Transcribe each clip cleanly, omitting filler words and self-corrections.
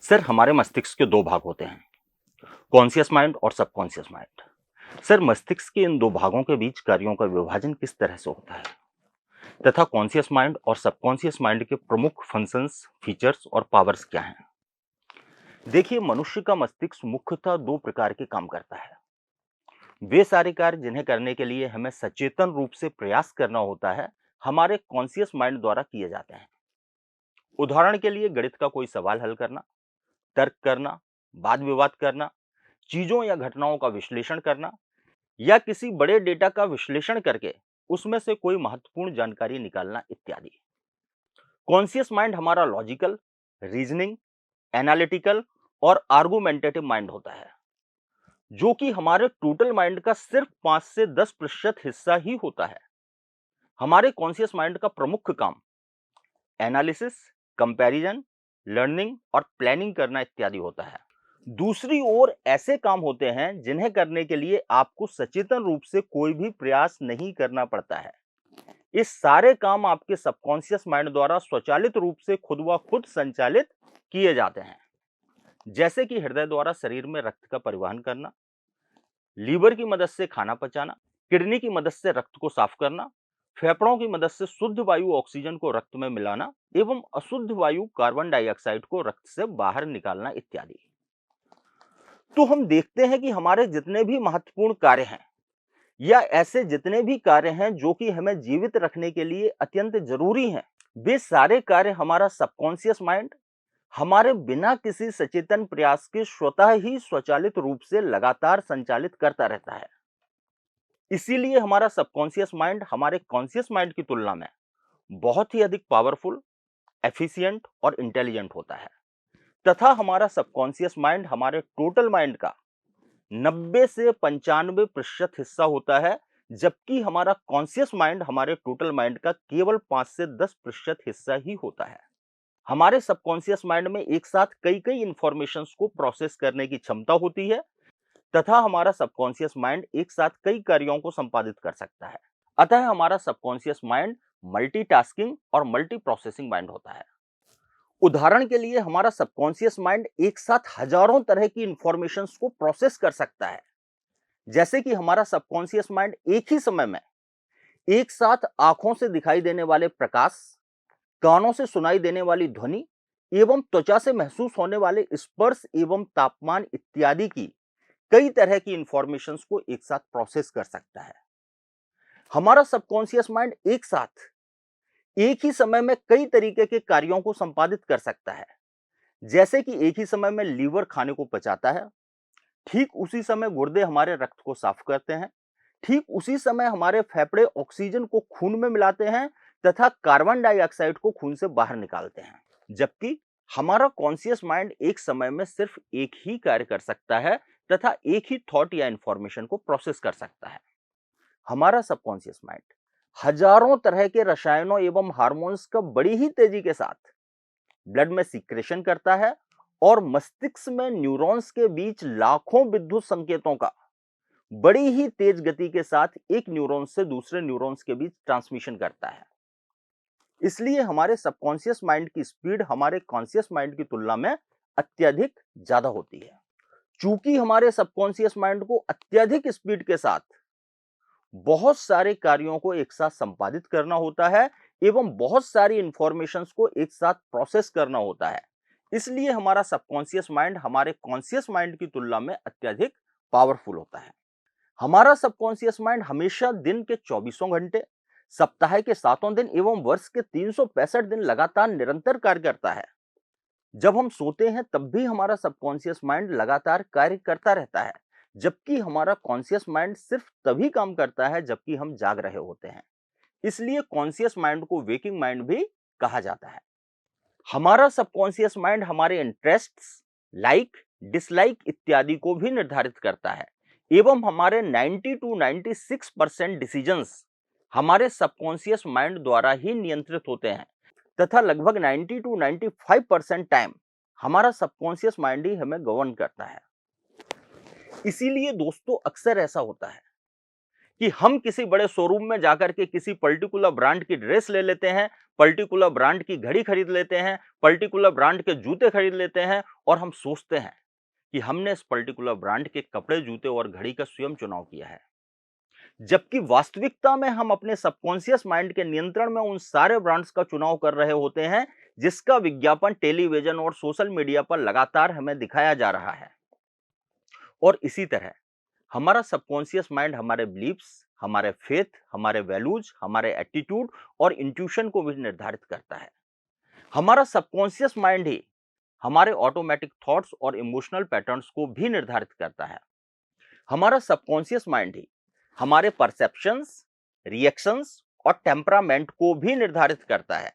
Sir, हमारे मस्तिष्क के दो भाग होते हैं, कॉन्शियस माइंड और सबकॉन्शियस माइंड। सर, मस्तिष्क के इन दो भागों के बीच कार्यों का विभाजन किस तरह से होता है तथा कॉन्शियस माइंड और सबकॉन्शियस माइंड के प्रमुख फंक्शंस, फीचर्स और पावर्स क्या हैं? देखिए, मनुष्य का मस्तिष्क मुख्यतः दो प्रकार के काम करता है। वे सारे कार्य जिन्हें करने के लिए हमें सचेतन रूप से प्रयास करना होता है, हमारे कॉन्शियस माइंड द्वारा किए जाते हैं। उदाहरण के लिए गणित का कोई सवाल हल करना, तर्क करना, वाद विवाद करना, चीजों या घटनाओं का विश्लेषण करना या किसी बड़े डेटा का विश्लेषण करके उसमें से कोई महत्वपूर्ण जानकारी निकालना इत्यादि। कॉन्शियस माइंड हमारा लॉजिकल, रीजनिंग, एनालिटिकल और आर्गुमेंटेटिव माइंड होता है, जो कि हमारे टोटल माइंड का सिर्फ 5 से 10% हिस्सा ही होता है। हमारे कॉन्शियस माइंड का प्रमुख काम एनालिसिस, कंपैरिजन, लर्निंग और प्लानिंग करना इत्यादि होता है। दूसरी ओर ऐसे काम होते हैं जिन्हें करने के लिए आपको सचेतन रूप से कोई भी प्रयास नहीं करना पड़ता है। इस सारे काम आपके सबकॉन्शियस माइंड द्वारा स्वचालित रूप से खुद ब खुद संचालित किए जाते हैं, जैसे कि हृदय द्वारा शरीर में रक्त का परिवहन करना, लीवर की मदद से खाना पचाना, किडनी की मदद से रक्त को साफ करना, फेफड़ों की मदद से शुद्ध वायु ऑक्सीजन को रक्त में मिलाना एवं अशुद्ध वायु कार्बन डाइऑक्साइड को रक्त से बाहर निकालना इत्यादि। तो हम देखते हैं कि हमारे जितने भी महत्वपूर्ण कार्य हैं या ऐसे जितने भी कार्य हैं जो कि हमें जीवित रखने के लिए अत्यंत जरूरी हैं, वे सारे कार्य हमारा सबकॉन्शियस माइंड हमारे बिना किसी सचेतन प्रयास के स्वतः ही स्वचालित रूप से लगातार संचालित करता रहता है। इसीलिए हमारा सबकॉन्शियस माइंड हमारे कॉन्शियस माइंड की तुलना में बहुत ही अधिक पावरफुल, एफिशिएंट और इंटेलिजेंट होता है तथा हमारा सबकॉन्शियस माइंड हमारे टोटल माइंड का 90 से 95% हिस्सा होता है, जबकि हमारा कॉन्शियस माइंड हमारे टोटल माइंड का केवल 5 से 10% हिस्सा ही होता है। हमारे सबकॉन्शियस माइंड में एक साथ कई कई इंफॉर्मेशंस को प्रोसेस करने की क्षमता होती है तथा हमारा सबकॉन्शियस माइंड एक साथ कई कार्यों को संपादित कर सकता है। अतः हमारा सबकॉन्शियस माइंड मल्टीटास्किंग और मल्टी प्रोसेसिंग माइंड होता है। उदाहरण के लिए हमारा सबकॉन्शियस माइंड एक साथ हजारों तरह की इंफॉर्मेशंस को प्रोसेस कर सकता है, जैसे कि हमारा सबकॉन्शियस माइंड एक ही समय में एक साथ आंखों से दिखाई देने वाले प्रकाश, कानों से सुनाई देने वाली ध्वनि एवं त्वचा से महसूस होने वाले स्पर्श एवं तापमान इत्यादि की कई तरह की इंफॉर्मेशंस को एक साथ प्रोसेस कर सकता है। हमारा सबकॉन्शियस माइंड एक साथ एक ही समय में कई तरीके के कार्यों को संपादित कर सकता है, जैसे कि एक ही समय में लीवर खाने को पचाता है, ठीक उसी समय गुर्दे हमारे रक्त को साफ करते हैं, ठीक उसी समय हमारे फेफड़े ऑक्सीजन को खून में मिलाते हैं तथा कार्बन डाइऑक्साइड को खून से बाहर निकालते हैं। जबकि हमारा कॉन्शियस माइंड एक समय में सिर्फ एक ही कार्य कर सकता है तथा एक ही थॉट या इंफॉर्मेशन को प्रोसेस कर सकता है। हमारा सबकॉन्शियस माइंड हजारों तरह के रसायनों एवं हार्मोन्स का बड़ी ही तेजी के साथ ब्लड में सीक्रेशन करता है और मस्तिष्क में न्यूरॉन्स के बीच लाखों विद्युत संकेतों का बड़ी ही तेज गति के साथ एक न्यूरॉन से दूसरे न्यूरॉन्स के बीच ट्रांसमिशन करता है। इसलिए हमारे सबकॉन्शियस माइंड की स्पीड हमारे कॉन्शियस माइंड की तुलना में अत्यधिक ज्यादा होती है। चूंकि हमारे सबकॉन्शियस माइंड को अत्यधिक स्पीड के साथ बहुत सारे कार्यों को एक साथ संपादित करना होता है एवं बहुत सारी इंफॉर्मेशंस को एक साथ प्रोसेस करना होता है, इसलिए हमारा सबकॉन्शियस माइंड हमारे कॉन्शियस माइंड की तुलना में अत्यधिक पावरफुल होता है। हमारा सबकॉन्शियस माइंड हमेशा दिन के 24 घंटे, सप्ताह के 7 दिन एवं वर्ष के 365 दिन लगातार निरंतर कार्य करता है। जब हम सोते हैं तब भी हमारा सबकॉन्शियस माइंड लगातार कार्य करता रहता है, जबकि हमारा कॉन्शियस माइंड सिर्फ तभी काम करता है जबकि हम जाग रहे होते हैं। इसलिए कॉन्शियस माइंड को वेकिंग माइंड भी कहा जाता है। हमारा सबकॉन्शियस माइंड हमारे इंटरेस्ट्स, लाइक, डिसलाइक इत्यादि को भी निर्धारित करता है एवं हमारे 90 टू 96% डिसीजंस हमारे सबकॉन्शियस माइंड द्वारा ही नियंत्रित होते हैं तथा लगभग 90 टू 95% टाइम हमारा सबकॉन्शियस माइंड ही हमें गवर्न करता है। इसीलिए दोस्तों अक्सर ऐसा होता है कि हम किसी बड़े शोरूम में जाकर के किसी पर्टिकुलर ब्रांड की ड्रेस ले लेते हैं, पर्टिकुलर ब्रांड की घड़ी खरीद लेते हैं, पर्टिकुलर ब्रांड के जूते खरीद लेते हैं और हम सोचते हैं कि हमने इस पर्टिकुलर ब्रांड के कपड़े, जूते और घड़ी का स्वयं चुनाव किया है। जबकि वास्तविकता में हम अपने सबकॉन्शियस माइंड के नियंत्रण में उन सारे ब्रांड्स का चुनाव कर रहे होते हैं जिसका विज्ञापन टेलीविजन और सोशल मीडिया पर लगातार हमें दिखाया जा रहा है। और इसी तरह हमारा सबकॉन्शियस माइंड हमारे बिलीफ्स, हमारे फेथ, हमारे वैल्यूज, हमारे एटीट्यूड और इंट्यूशन को भी निर्धारित करता है। हमारा सबकॉन्शियस माइंड ही हमारे ऑटोमेटिक थॉट्स और इमोशनल पैटर्न्स को भी निर्धारित करता है। हमारा सबकॉन्शियस माइंड ही हमारे परसेप्शंस, रिएक्शंस और टेम्परामेंट को भी निर्धारित करता है।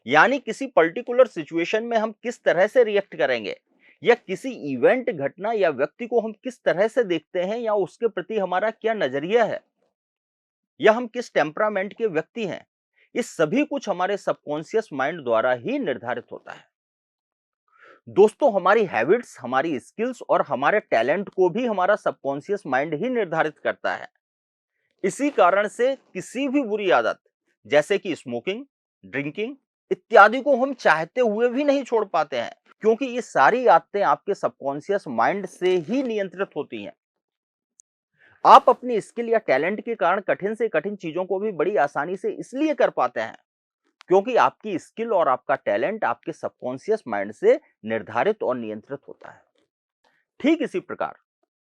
यानी किसी पर्टिकुलर सिचुएशन में हम किस तरह से रिएक्ट करेंगे या किसी इवेंट, घटना या व्यक्ति को हम किस तरह से देखते हैं या उसके प्रति हमारा क्या नजरिया है या हम किस टेम्परामेंट के व्यक्ति हैं, ये सभी कुछ हमारे सबकॉन्शियस माइंड द्वारा ही निर्धारित होता है। दोस्तों, हमारी हैबिट्स, हमारी स्किल्स और हमारे टैलेंट को भी हमारा सबकॉन्शियस माइंड ही निर्धारित करता है। इसी कारण से किसी भी बुरी आदत जैसे कि स्मोकिंग, ड्रिंकिंग इत्यादि को हम चाहते हुए भी नहीं छोड़ पाते हैं, क्योंकि ये सारी आदतें आपके सबकॉन्शियस माइंड से ही नियंत्रित होती हैं। आप अपनी स्किल या टैलेंट के कारण कठिन से कठिन चीजों को भी बड़ी आसानी से इसलिए कर पाते हैं क्योंकि आपकी स्किल और आपका टैलेंट आपके सबकॉन्शियस माइंड से निर्धारित और नियंत्रित होता है। ठीक इसी प्रकार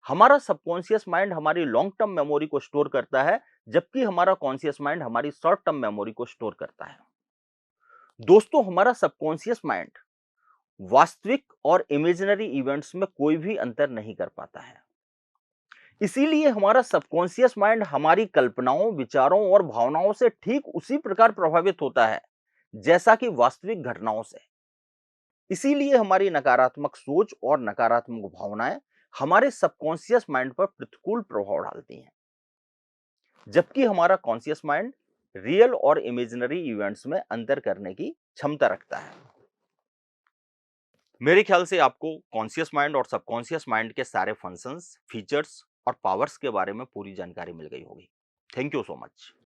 हमारा सबकॉन्शियस माइंड हमारी लॉन्ग टर्म मेमोरी को स्टोर करता है, जबकि हमारा कॉन्शियस माइंड हमारी शॉर्ट टर्म मेमोरी को स्टोर करता है। दोस्तों, हमारा सबकॉन्शियस माइंड वास्तविक और इमेजिनरी इवेंट्स में कोई भी अंतर नहीं कर पाता है। इसीलिए हमारा सबकॉन्शियस माइंड हमारी कल्पनाओं, विचारों और भावनाओं से ठीक उसी प्रकार प्रभावित होता है जैसा कि वास्तविक घटनाओं से। इसीलिए हमारी नकारात्मक सोच और नकारात्मक भावनाएं हमारे सबकॉन्शियस माइंड पर प्रतिकूल प्रभाव डालती हैं, जबकि हमारा कॉन्शियस माइंड रियल और इमेजिनरी इवेंट्स में अंतर करने की क्षमता रखता है। मेरे ख्याल से आपको कॉन्शियस माइंड और सबकॉन्शियस माइंड के सारे फंक्शंस, फीचर्स और पावर्स के बारे में पूरी जानकारी मिल गई होगी। Thank you so much.